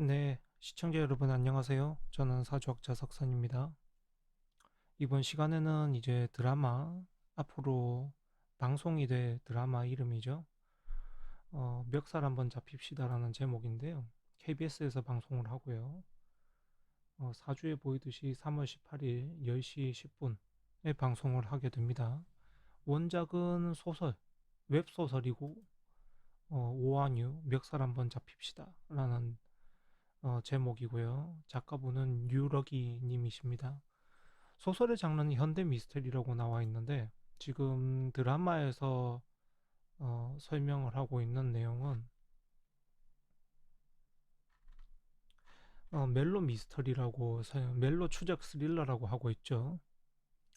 네, 시청자 여러분 안녕하세요. 저는 사주학자 석선입니다. 이번 시간에는 이제 드라마, 앞으로 방송이 될 드라마 이름이죠. 멱살 한번 잡힙시다라는 제목인데요. KBS에서 방송을 하고요. 사주에 보이듯이 3월 18일 10시 10분에 방송을 하게 됩니다. 원작은 소설, 웹소설이고, 오한유, 멱살 한번 잡힙시다라는 제목이고요. 작가분은 유러기 님이십니다. 소설의 장르는 현대 미스터리라고 나와 있는데 지금 드라마에서 설명을 하고 있는 내용은 멜로 미스터리라고 멜로 추적 스릴러라고 하고 있죠.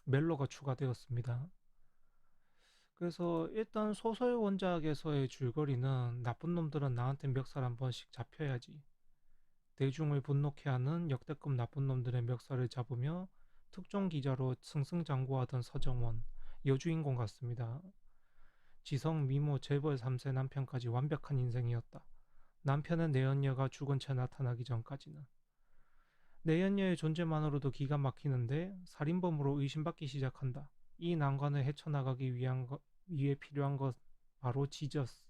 멜로가 추가되었습니다. 그래서 일단 소설 원작에서의 줄거리는 나쁜 놈들은 나한테 멱살 한 번씩 잡혀야지. 대중을 분노케 하는 역대급 나쁜 놈들의 멱살을 잡으며 특종 기자로 승승장구하던 서정원, 여주인공 같습니다. 지성, 미모, 재벌 3세 남편까지 완벽한 인생이었다. 남편은 내연녀가 죽은 채 나타나기 전까지는. 내연녀의 존재만으로도 기가 막히는데 살인범으로 의심받기 시작한다. 이 난관을 헤쳐나가기 위해 필요한 것 바로 지저스.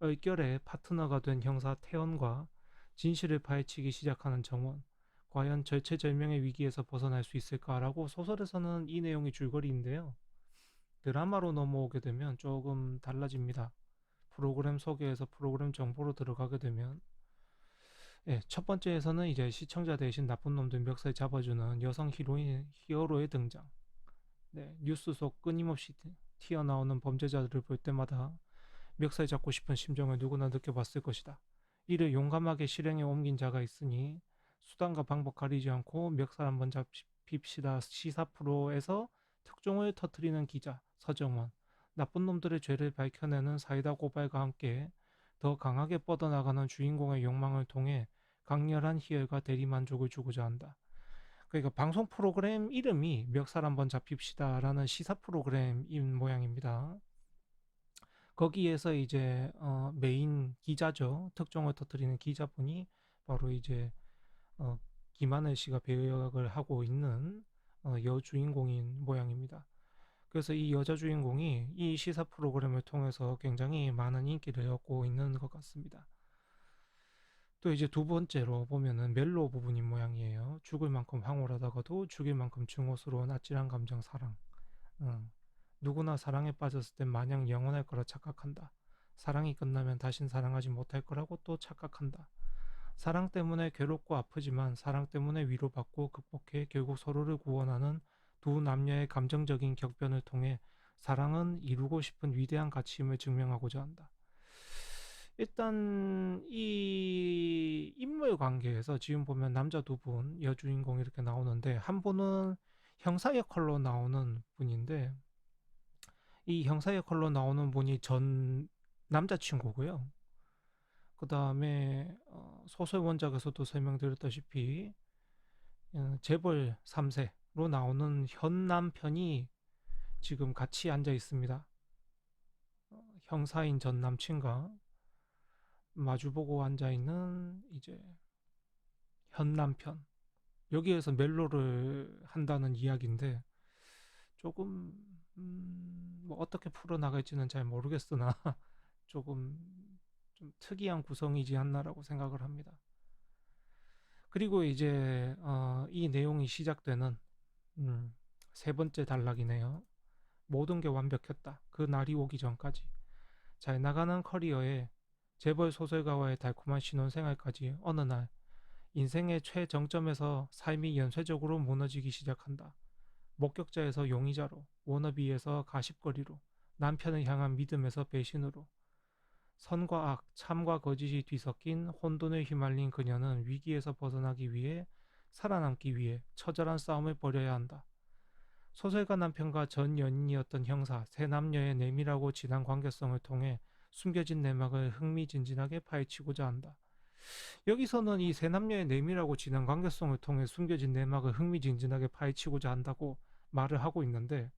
얼결에 파트너가 된 형사 태연과 진실을 파헤치기 시작하는 정원. 과연 절체절명의 위기에서 벗어날 수 있을까라고 소설에서는 이 내용이 줄거리인데요. 드라마로 넘어오게 되면 조금 달라집니다. 프로그램 소개에서 프로그램 정보로 들어가게 되면 첫 번째에서는 이제 시청자 대신 나쁜 놈들 멱살 잡아주는 여성 히어로의 등장. 뉴스 속 끊임없이 튀어나오는 범죄자들을 볼 때마다 멱살 잡고 싶은 심정을 누구나 느껴봤을 것이다. 이를 용감하게 실행에 옮긴 자가 있으니 수단과 방법 가리지 않고 멱살 한번 잡힙시다 시사 프로에서 특종을 터트리는 기자 서정원, 나쁜 놈들의 죄를 밝혀내는 사이다 고발과 함께 더 강하게 뻗어나가는 주인공의 욕망을 통해 강렬한 희열과 대리만족을 주고자 한다. 그러니까 방송 프로그램 이름이 멱살 한번 잡힙시다라는 시사 프로그램인 모양입니다. 거기에서 이제 메인 기자죠. 특종을 터뜨리는 기자분이 바로 이제 어, 김하늘 씨가 배역을 하고 있는 여주인공인 모양입니다. 그래서 이 여자 주인공이 이 시사 프로그램을 통해서 굉장히 많은 인기를 얻고 있는 것 같습니다. 또 이제 두 번째로 보면은 멜로 부분인 모양이에요. 죽을 만큼 황홀하다가도 죽일 만큼 증오스러운 아찔한 감정 사랑. 응. 누구나 사랑에 빠졌을 땐 마냥 영원할 거라 착각한다. 사랑이 끝나면 다신 사랑하지 못할 거라고 또 착각한다. 사랑 때문에 괴롭고 아프지만 사랑 때문에 위로받고 극복해 결국 서로를 구원하는 두 남녀의 감정적인 격변을 통해 사랑은 이루고 싶은 위대한 가치임을 증명하고자 한다. 일단 이 인물 관계에서 지금 보면 남자 두 분, 여주인공 이렇게 나오는데 한 분은 형사 역할로 나오는 분인데 이 형사 역할로 나오는 분이 전 남자친구고요. 그 다음에 소설 원작에서도 설명드렸다시피 재벌 3세로 나오는 현 남편이 지금 같이 앉아 있습니다. 형사인 전 남친과 마주보고 앉아 있는 이제 현 남편. 여기에서 멜로를 한다는 이야기인데 조금 뭐 어떻게 풀어나갈지는 잘 모르겠으나 조금 좀 특이한 구성이지 않나라고 생각을 합니다. 그리고 이제 이 내용이 시작되는 음, 세 번째 단락이네요. 모든 게 완벽했다. 그 날이 오기 전까지. 잘 나가는 커리어에 재벌 소설가와의 달콤한 신혼생활까지 어느 날 인생의 최정점에서 삶이 연쇄적으로 무너지기 시작한다. 목격자에서 용의자로, 워너비에서 가십거리로, 남편을 향한 믿음에서 배신으로, 선과 악, 참과 거짓이 뒤섞인 혼돈에 휘말린 그녀는 위기에서 벗어나기 위해 살아남기 위해 처절한 싸움을 벌여야 한다. 소설가 남편과 전 연인이었던 형사, 세 남녀의 내밀하고 진한 관계성을 통해 숨겨진 내막을 흥미진진하게 파헤치고자 한다. 여기서는 이 세 남녀의 내밀하고 진한 관계성을 통해 숨겨진 내막을 흥미진진하게 파헤치고자 한다고 말을 하고 있는데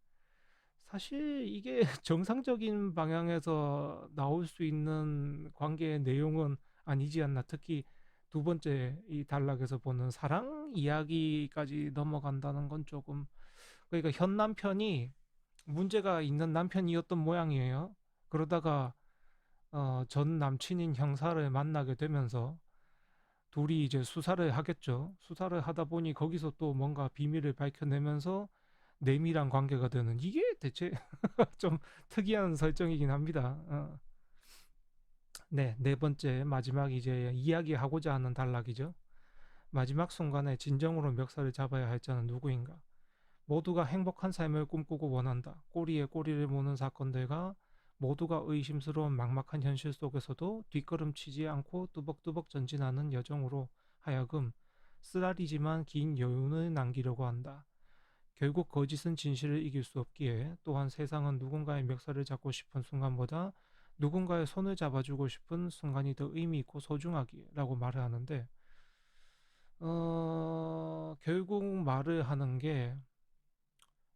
사실 이게 정상적인 방향에서 나올 수 있는 관계의 내용은 아니지 않나. 특히 두 번째 이 단락에서 보는 사랑 이야기까지 넘어간다는 건 조금, 그러니까 현 남편이 문제가 있는 남편이었던 모양이에요. 그러다가 전 남친인 형사를 만나게 되면서 둘이 이제 수사를 하겠죠. 수사를 하다 보니 거기서 또 뭔가 비밀을 밝혀내면서 내밀한 관계가 되는, 이게 대체 좀 특이한 설정이긴 합니다. 네, 네 번째 마지막 이제 이야기하고자 하는 단락이죠. 마지막 순간에 진정으로 멱살을 잡아야 할 자는 누구인가? 모두가 행복한 삶을 꿈꾸고 원한다. 꼬리에 꼬리를 무는 사건들과 모두가 의심스러운 막막한 현실 속에서도 뒷걸음치지 않고 뚜벅뚜벅 전진하는 여정으로 하여금 쓰라리지만 긴 여운을 남기려고 한다. 결국 거짓은 진실을 이길 수 없기에 또한 세상은 누군가의 멱살을 잡고 싶은 순간보다 누군가의 손을 잡아주고 싶은 순간이 더 의미 있고 소중하기라고 말을 하는데, 결국 말을 하는 게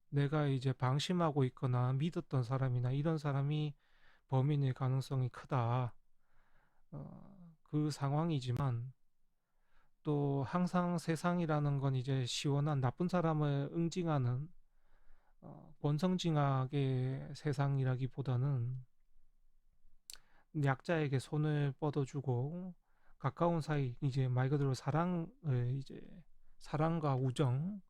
내가 이제 방심하고 있거나 믿었던 사람이나 이런 사람이 범인일 가능성이 크다. 그 상황이지만 또 항상 세상이라는 건 이제 시원한 나쁜 사람을 응징하는 권성징악의 세상이라기보다는 약자에게 손을 뻗어주고 가까운 사이, 이제 말 그대로 사랑을, 이제 사랑과 우정,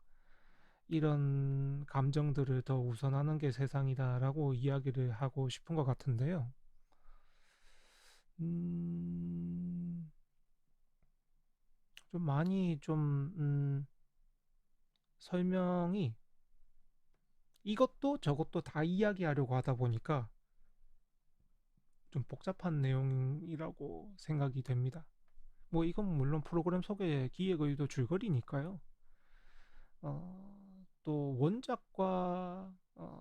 이런 감정들을 더 우선하는 게 세상이다라고 이야기를 하고 싶은 것 같은데요. 음, 좀 많이 좀 설명이, 이것도 저것도 다 이야기하려고 하다 보니까 좀 복잡한 내용이라고 생각이 됩니다. 뭐 이건 물론 프로그램 속의 기획 의도 줄거리니까요. 또 원작과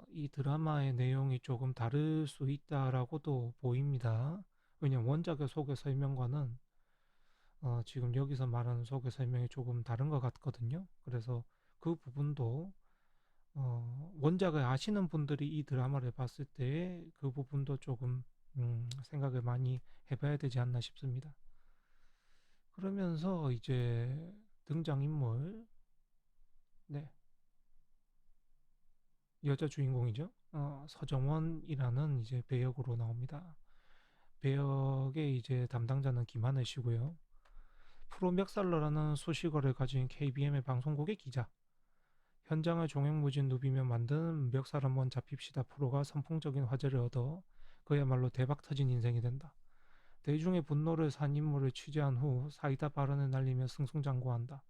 이 드라마의 내용이 조금 다를 수 있다라고도 보입니다. 왜냐면 원작의 소개 설명과는 지금 여기서 말하는 소개 설명이 조금 다른 것 같거든요. 그래서 그 부분도 원작을 아시는 분들이 이 드라마를 봤을 때 그 부분도 조금 생각을 많이 해봐야 되지 않나 싶습니다. 그러면서 이제 등장인물, 네, 여자 주인공이죠. 서정원이라는 이제 배역으로 나옵니다. 배역의 이제 담당자는 김하늘 씨고요. 프로 멱살러라는 수식어를 가진 KBM의 방송국의 기자. 현장을 종횡무진 누비며 만든 멱살 한번 잡힙시다 프로가 선풍적인 화제를 얻어 그야말로 대박 터진 인생이 된다. 대중의 분노를 산 인물을 취재한 후 사이다 발언을 날리며 승승장구한다.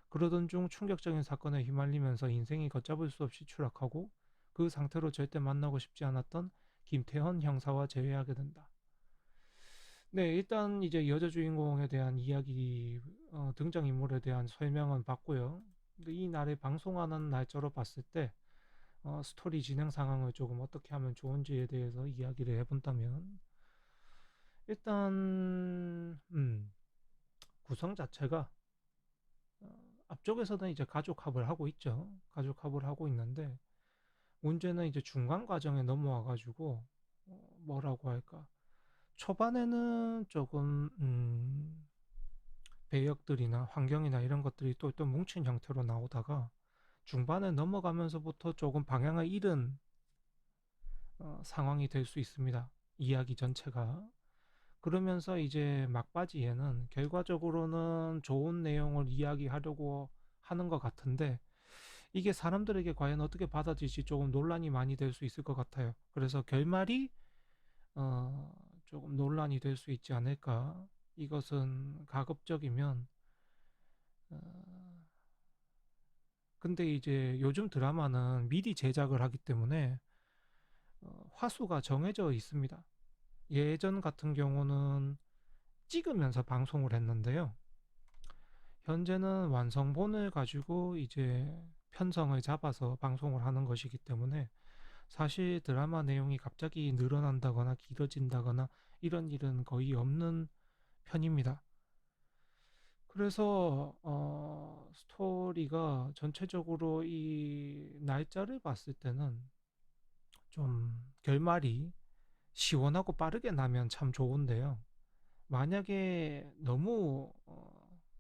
그러던 중 충격적인 사건에 휘말리면서 인생이 걷잡을 수 없이 추락하고 그 상태로 절대 만나고 싶지 않았던 김태헌 형사와 재회하게 된다. 네, 일단 이제 여자 주인공에 대한 이야기, 등장인물에 대한 설명은 봤고요. 근데 이 날에 방송하는 날짜로 봤을 때 스토리 진행 상황을 조금 어떻게 하면 좋은지에 대해서 이야기를 해본다면, 일단 구성 자체가 앞쪽에서는 이제 가족 합을 하고 있죠. 가족 합을 하고 있는데 문제는 이제 중간 과정에 넘어와 가지고 뭐라고 할까? 초반에는 조금 배역들이나 환경이나 이런 것들이 또 뭉친 형태로 나오다가 중반에 넘어가면서부터 조금 방향을 잃은 상황이 될 수 있습니다. 이야기 전체가. 그러면서 이제 막바지에는 결과적으로는 좋은 내용을 이야기하려고 하는 것 같은데 이게 사람들에게 과연 어떻게 받아질지 조금 논란이 많이 될 수 있을 것 같아요. 그래서 결말이 어, 조금 논란이 될 수 있지 않을까. 이것은 가급적이면 어, 근데 이제 요즘 드라마는 미리 제작을 하기 때문에 화수가 정해져 있습니다. 예전 같은 경우는 찍으면서 방송을 했는데요. 현재는 완성본을 가지고 이제 편성을 잡아서 방송을 하는 것이기 때문에 사실 드라마 내용이 갑자기 늘어난다거나 길어진다거나 이런 일은 거의 없는 편입니다. 그래서 스토리가 전체적으로 이 날짜를 봤을 때는 좀 결말이 시원하고 빠르게 나면 참 좋은데요. 만약에 너무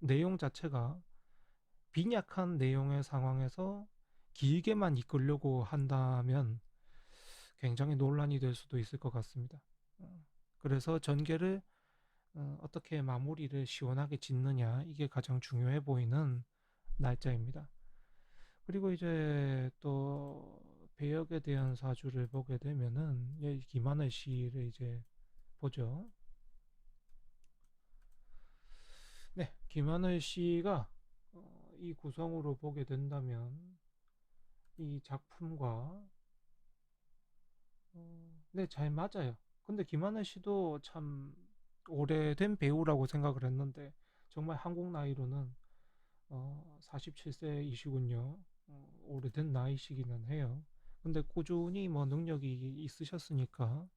내용 자체가 빈약한 내용의 상황에서 길게만 이끌려고 한다면 굉장히 논란이 될 수도 있을 것 같습니다. 그래서 전개를 어떻게 마무리를 시원하게 짓느냐 이게 가장 중요해 보이는 날짜입니다. 그리고 이제 또 배역에 대한 사주를 보게 되면은 김하늘 씨를 이제 보죠. 네, 김하늘 씨가 이 구성으로 보게 된다면 이 작품과 네, 잘 맞아요. 근데 김하늘 씨도 참 오래된 배우라고 생각을 했는데 정말 한국 나이로는 47세이시군요. 오래된 나이시기는 해요. 근데 꾸준히 뭐 능력이 있으셨으니까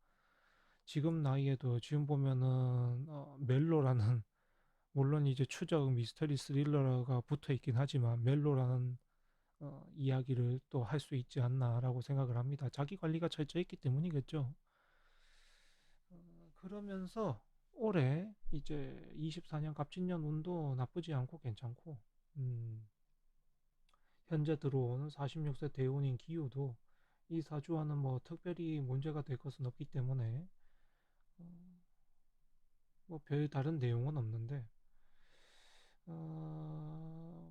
지금 나이에도 지금 보면은 멜로라는 물론 이제 추적 미스터리 스릴러가 붙어 있긴 하지만 멜로라는 이야기를 또 할 수 있지 않나라고 생각을 합니다. 자기 관리가 철저했기 때문이겠죠. 그러면서 올해 이제 24년 갑진년 운도 나쁘지 않고 괜찮고, 음, 현재 들어오는 46세 대운인 기후도 이 사주와는 뭐 특별히 문제가 될 것은 없기 때문에 뭐 별 다른 내용은 없는데,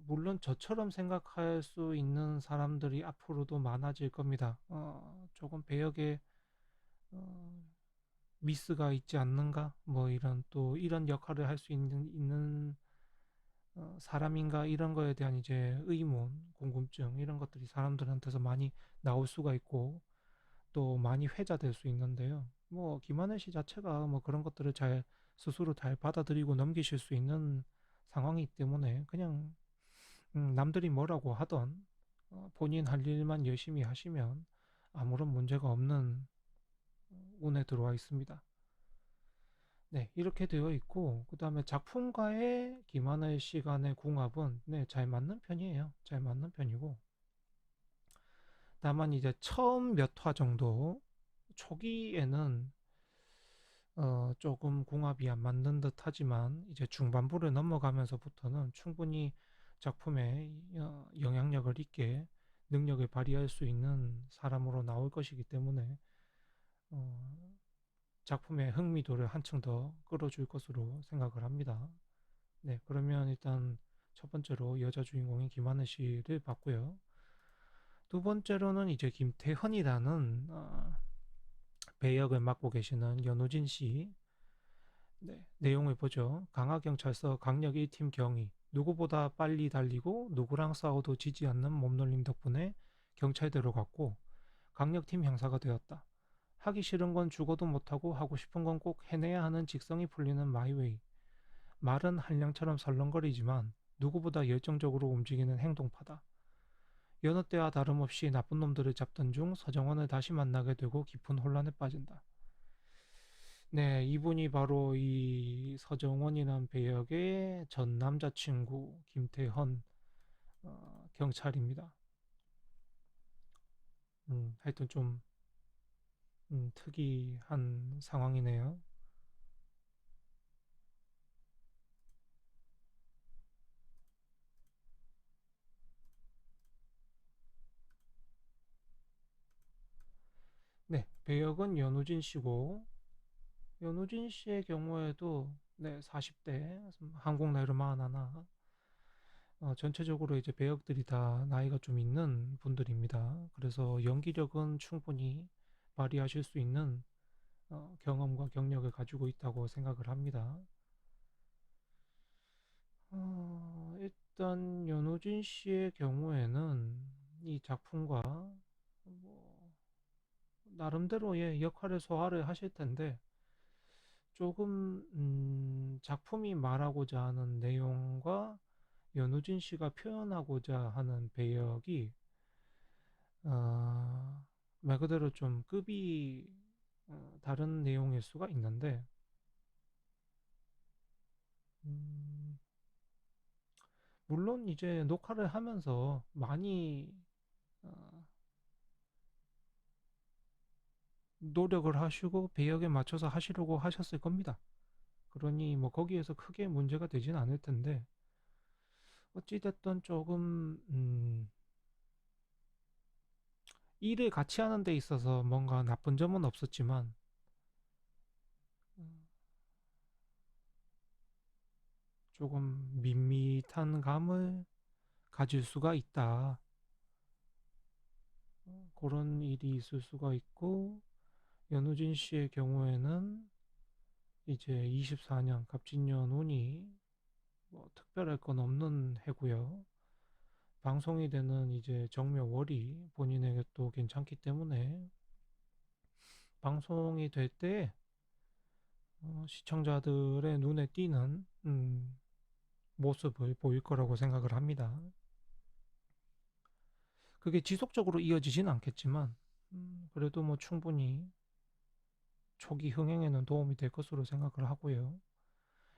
물론 저처럼 생각할 수 있는 사람들이 앞으로도 많아질 겁니다. 조금 배역에 어, 미스가 있지 않는가? 뭐 이런 또 이런 역할을 할 수 있는 사람인가? 이런 거에 대한 이제 의문, 궁금증 이런 것들이 사람들한테서 많이 나올 수가 있고 또 많이 회자될 수 있는데요. 뭐 김하늘 씨 자체가 뭐 그런 것들을 잘 스스로 잘 받아들이고 넘기실 수 있는 상황이기 때문에 그냥 남들이 뭐라고 하던 본인 할 일만 열심히 하시면 아무런 문제가 없는 운에 들어와 있습니다. 네, 이렇게 되어 있고, 그 다음에 작품과의 김하늘 시간의 궁합은, 네, 잘 맞는 편이에요. 잘 맞는 편이고. 다만 이제 처음 몇 화 정도, 초기에는, 조금 궁합이 안 맞는 듯 하지만, 이제 중반부를 넘어가면서부터는 충분히 작품에 영향력을 있게 능력을 발휘할 수 있는 사람으로 나올 것이기 때문에, 어, 작품의 흥미도를 한층 더 끌어줄 것으로 생각을 합니다. 네, 그러면 일단 첫 번째로 여자 주인공인 김하늘 씨를 봤고요. 두 번째로는 이제 김태현이라는 배역을 맡고 계시는 연우진 씨. 네, 내용을 보죠. 강화경찰서 강력 1팀 경위. 누구보다 빨리 달리고 누구랑 싸워도 지지 않는 몸놀림 덕분에 경찰대로 갔고 강력팀 형사가 되었다. 하기 싫은 건 죽어도 못하고 하고 싶은 건 꼭 해내야 하는 직성이 풀리는 마이웨이. 말은 한량처럼 설렁거리지만 누구보다 열정적으로 움직이는 행동파다. 여느 때와 다름없이 나쁜 놈들을 잡던 중 서정원을 다시 만나게 되고 깊은 혼란에 빠진다. 네, 이분이 바로 이 서정원이라는 배역의 전 남자친구 김태현 경찰입니다. 하여튼 좀 특이한 상황이네요. 네, 배역은 연우진 씨고 연우진 씨의 경우에도 네, 40대 한국 나이로 41 전체적으로 이제 배역들이 다 나이가 좀 있는 분들입니다. 그래서 연기력은 충분히 발휘하실 수 있는 경험과 경력을 가지고 있다고 생각을 합니다. 일단 연우진 씨의 경우에는 이 작품과 뭐 나름대로의 역할을 소화를 하실 텐데 조금 작품이 말하고자 하는 내용과 연우진 씨가 표현하고자 하는 배역이 말 그대로 좀 급이 다른 내용일 수가 있는데 음, 물론 이제 녹화를 하면서 많이 어, 노력을 하시고 배역에 맞춰서 하시려고 하셨을 겁니다. 그러니 뭐 거기에서 크게 문제가 되진 않을 텐데 어찌됐든 조금 일을 같이 하는 데 있어서 뭔가 나쁜 점은 없었지만 음, 조금 밋밋한 감을 가질 수가 있다. 그런 일이 있을 수가 있고, 연우진 씨의 경우에는 이제 24년 갑진년 운이 뭐 특별할 건 없는 해고요. 방송이 되는 이제 정묘월이 본인에게 또 괜찮기 때문에 방송이 될 때 시청자들의 눈에 띄는 모습을 보일 거라고 생각을 합니다. 그게 지속적으로 이어지진 않겠지만 그래도 뭐 충분히 초기 흥행에는 도움이 될 것으로 생각을 하고요.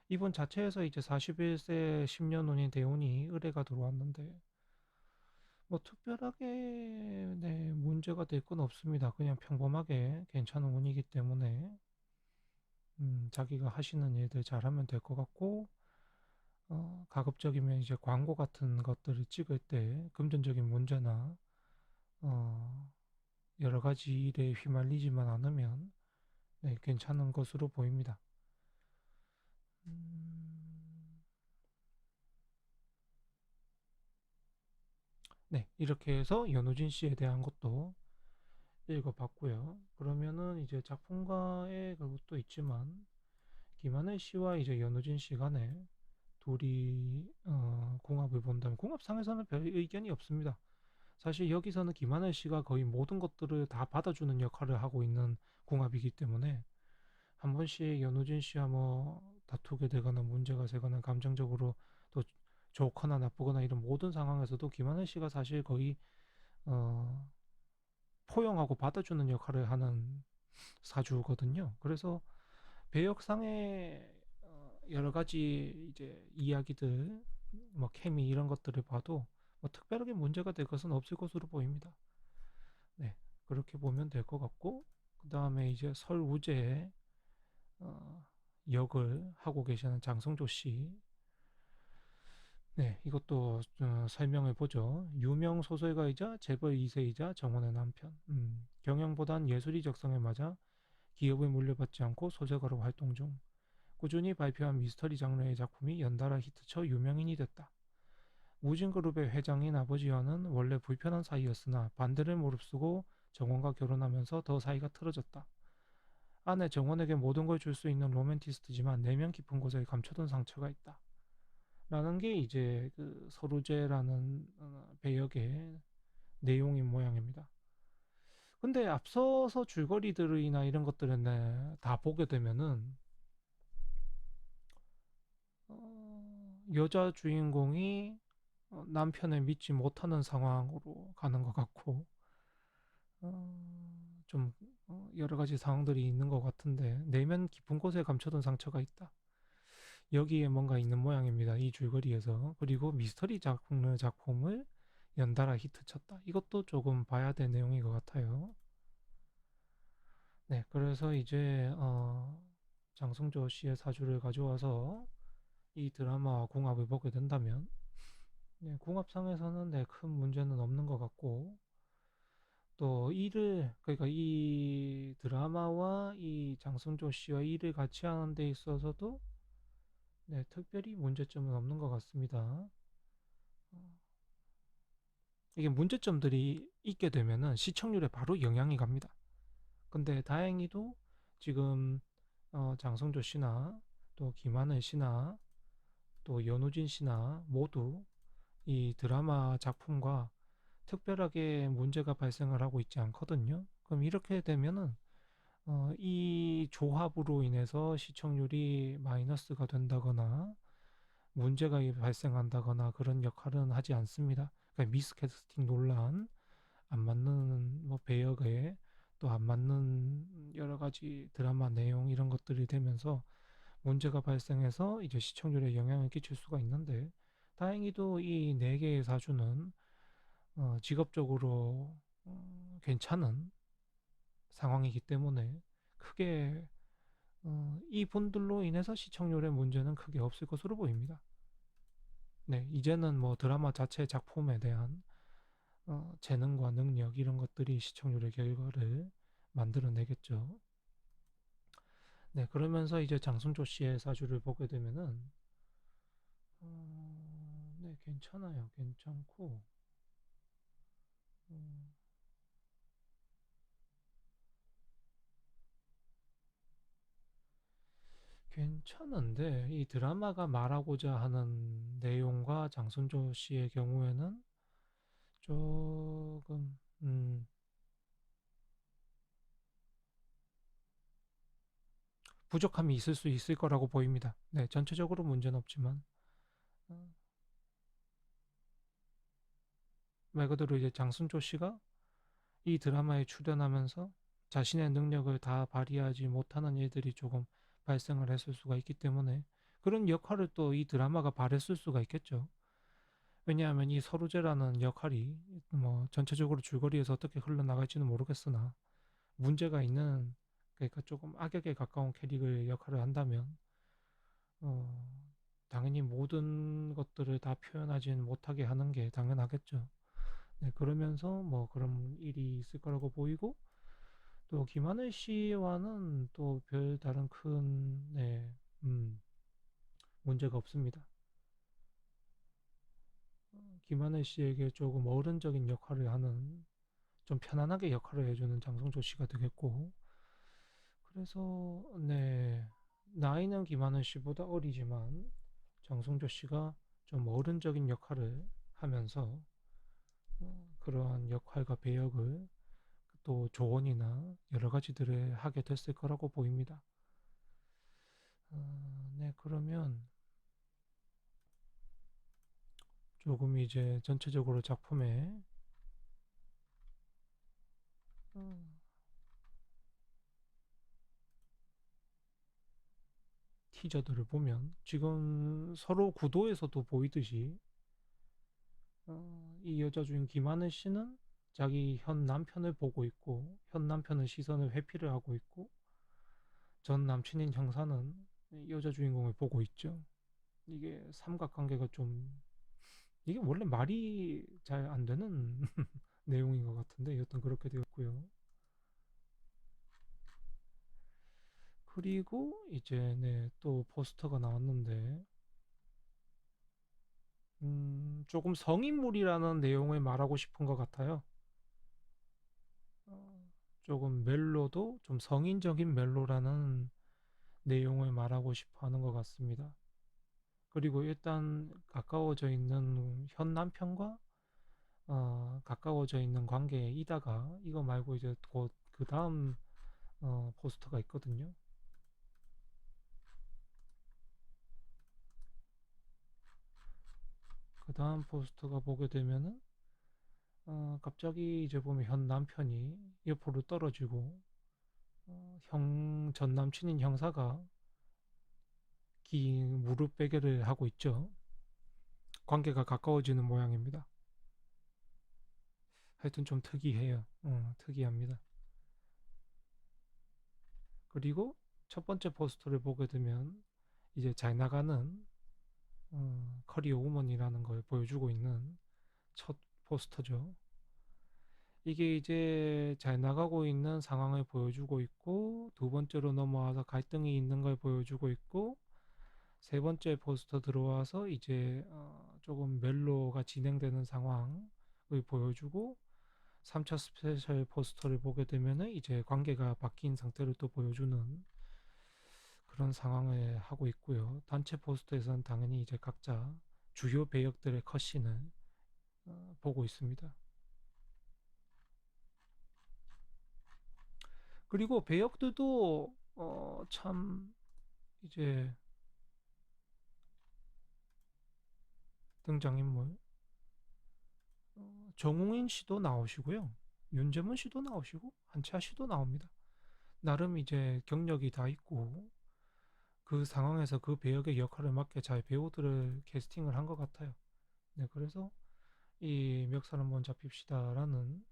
이번 자체에서 이제 41세 10년 운인 대운이 을해가 들어왔는데 뭐 특별하게 네, 문제가 될 건 없습니다. 그냥 평범하게 괜찮은 운이기 때문에 자기가 하시는 일들 잘하면 될 것 같고 가급적이면 이제 광고 같은 것들을 찍을 때 금전적인 문제나 어, 여러 가지 일에 휘말리지만 않으면 네, 괜찮은 것으로 보입니다. 음, 네, 이렇게 해서 연우진 씨에 대한 것도 읽어봤고요. 그러면은 이제 작품가의 그것도 있지만 김하늘 씨와 이제 연우진 씨 간에 둘이 궁합을 본다면 궁합상에서는 별 의견이 없습니다. 사실 여기서는 김하늘 씨가 거의 모든 것들을 다 받아주는 역할을 하고 있는 궁합이기 때문에 한 번씩 연우진 씨와 뭐 다투게 되거나 문제가 되거나 감정적으로 또 좋거나 나쁘거나 이런 모든 상황에서도 김하늘 씨가 사실 거의 어, 포용하고 받아주는 역할을 하는 사주거든요. 그래서 배역상의 여러 가지 이제 이야기들, 뭐 케미 이런 것들을 봐도 뭐 특별하게 문제가 될 것은 없을 것으로 보입니다. 네, 그렇게 보면 될 것 같고 그 다음에 이제 설우제의 어, 역을 하고 계시는 장성조 씨, 네, 이것도 설명을 보죠. 유명 소설가이자 재벌 2세이자 정원의 남편. 경영보단 예술이 적성에 맞아 기업을 물려받지 않고 소설가로 활동 중. 꾸준히 발표한 미스터리 장르의 작품이 연달아 히트쳐 유명인이 됐다. 무진그룹의 회장인 아버지와는 원래 불편한 사이였으나 반대를 무릅쓰고 정원과 결혼하면서 더 사이가 틀어졌다. 아내 정원에게 모든 걸 줄 수 있는 로맨티스트지만 내면 깊은 곳에 감춰둔 상처가 있다. 라는 게 이제 그 서루제라는 배역의 내용인 모양입니다. 근데 앞서서 줄거리들이나 이런 것들은 네, 다 보게 되면은 여자 주인공이 남편을 믿지 못하는 상황으로 가는 것 같고 좀 여러 가지 상황들이 있는 것 같은데 내면 깊은 곳에 감춰둔 상처가 있다. 여기에 뭔가 있는 모양입니다. 이 줄거리에서. 그리고 미스터리 작품을 연달아 히트쳤다. 이것도 조금 봐야 될 내용인 것 같아요. 네, 그래서 이제 장성조 씨의 사주를 가져와서 이 드라마와 궁합을 보게 된다면 네, 궁합상에서는 네, 큰 문제는 없는 것 같고 또 이를 그러니까 이 드라마와 이 장성조 씨와 일을 같이 하는 데 있어서도 네, 특별히 문제점은 없는 것 같습니다. 이게 문제점들이 있게 되면은 시청률에 바로 영향이 갑니다. 근데 다행히도 지금 장성조 씨나 또 김하늘 씨나 또 연우진 씨나 모두 이 드라마 작품과 특별하게 문제가 발생을 하고 있지 않거든요. 그럼 이렇게 되면은 이 조합으로 인해서 시청률이 마이너스가 된다거나 문제가 발생한다거나 그런 역할은 하지 않습니다. 그러니까 미스캐스팅 논란, 안 맞는 뭐 배역에 또 안 맞는 여러 가지 드라마 내용 이런 것들이 되면서 문제가 발생해서 이제 시청률에 영향을 끼칠 수가 있는데 다행히도 이 네 개의 사주는 직업적으로 괜찮은 상황이기 때문에 크게 이 분들로 인해서 시청률에 문제는 크게 없을 것으로 보입니다. 네, 이제는 뭐 드라마 자체 작품에 대한 재능과 능력 이런 것들이 시청률의 결과를 만들어내겠죠. 네, 그러면서 이제 장순조 씨의 사주를 보게 되면은 네, 괜찮아요. 괜찮고 음, 괜찮은데 이 드라마가 말하고자 하는 내용과 장순조 씨의 경우에는 조금 부족함이 있을 수 있을 거라고 보입니다. 네, 전체적으로 문제는 없지만 어, 말 그대로 이제 장순조 씨가 이 드라마에 출연하면서 자신의 능력을 다 발휘하지 못하는 일들이 조금 발생을 했을 수가 있기 때문에 그런 역할을 또 이 드라마가 바랬을 수가 있겠죠. 왜냐하면 이 서루제라는 역할이 뭐 전체적으로 줄거리에서 어떻게 흘러나갈지는 모르겠으나 문제가 있는, 그러니까 조금 악역에 가까운 캐릭의 역할을 한다면 어, 당연히 모든 것들을 다 표현하지는 못하게 하는 게 당연하겠죠. 네, 그러면서 뭐 그런 일이 있을 거라고 보이고 또 김하늘 씨와는 또 별다른 큰 네, 문제가 없습니다. 김하늘 씨에게 조금 어른적인 역할을 하는, 좀 편안하게 역할을 해주는 장성조 씨가 되겠고, 그래서 네, 나이는 김하늘 씨보다 어리지만 장성조 씨가 좀 어른적인 역할을 하면서 그러한 역할과 배역을 또 조언이나 여러 가지들을 하게 됐을 거라고 보입니다. 네, 그러면 조금 이제 전체적으로 작품의 어, 티저들을 보면 지금 서로 구도에서도 보이듯이 이 여자 주인 김하늘 씨는 자기 현 남편을 보고 있고 현 남편의 시선을 회피를 하고 있고 전 남친인 형사는 이 여자 주인공을 보고 있죠. 이게 삼각관계가 좀, 이게 원래 말이 잘 안 되는 내용인 것 같은데 여튼 그렇게 되었고요. 그리고 이제 네, 또 포스터가 나왔는데 조금 성인물이라는 내용을 말하고 싶은 것 같아요. 조금 멜로도 좀 성인적인 멜로라는 내용을 말하고 싶어 하는 것 같습니다. 그리고 일단 가까워져 있는 현 남편과 가까워져 있는 관계에 이다가 이거 말고 이제 곧 그 다음 포스터가 있거든요. 그 다음 포스터가 보게 되면은 갑자기 이제 보면 현 남편이 옆으로 떨어지고 전 남친인 형사가 긴 무릎 베개를 하고 있죠. 관계가 가까워지는 모양입니다. 하여튼 좀 특이해요. 특이합니다. 그리고 첫 번째 포스터를 보게 되면 이제 잘 나가는 커리어 우먼이라는 걸 보여주고 있는 첫 포스터죠. 이게 이제 잘 나가고 있는 상황을 보여주고 있고 두 번째로 넘어와서 갈등이 있는 걸 보여주고 있고 세 번째 포스터 들어와서 이제 조금 멜로가 진행되는 상황을 보여주고 3차 스페셜 포스터를 보게 되면은 이제 관계가 바뀐 상태를 또 보여주는 그런 상황을 하고 있고요. 단체 포스터에서는 당연히 이제 각자 주요 배역들의 컷신을 보고 있습니다. 그리고 배역들도 참 이제 등장인물 정웅인 씨도 나오시고요. 윤재문 씨도 나오시고 한채아 씨도 나옵니다. 나름 이제 경력이 다 있고 그 상황에서 그 배역의 역할을 맞게 잘 배우들을 캐스팅을 한 것 같아요. 네, 그래서 이 멱살 한번 잡힙시다라는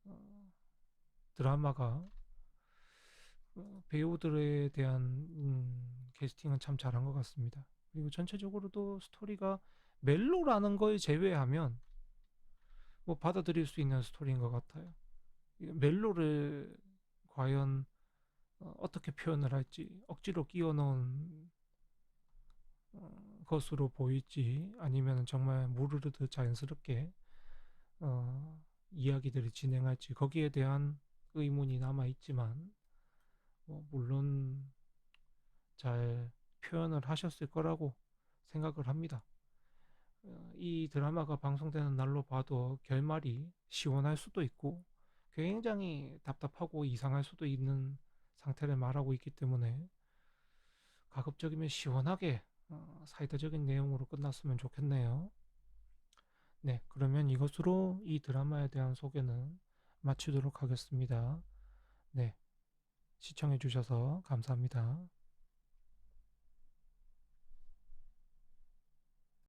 어, 드라마가 배우들에 대한 캐스팅은 참 잘한 것 같습니다. 그리고 전체적으로도 스토리가 멜로라는 걸 제외하면 뭐 받아들일 수 있는 스토리인 것 같아요. 멜로를 과연 어떻게 표현을 할지 억지로 끼워 넣은 것으로 보일지 아니면 정말 무르르듯 자연스럽게 어, 이야기들이 진행할지 거기에 대한 의문이 남아 있지만 물론 잘 표현을 하셨을 거라고 생각을 합니다. 이 드라마가 방송되는 날로 봐도 결말이 시원할 수도 있고 굉장히 답답하고 이상할 수도 있는 상태를 말하고 있기 때문에 가급적이면 시원하게 사이다적인 내용으로 끝났으면 좋겠네요. 네, 그러면 이것으로 이 드라마에 대한 소개는 마치도록 하겠습니다. 네, 시청해주셔서 감사합니다.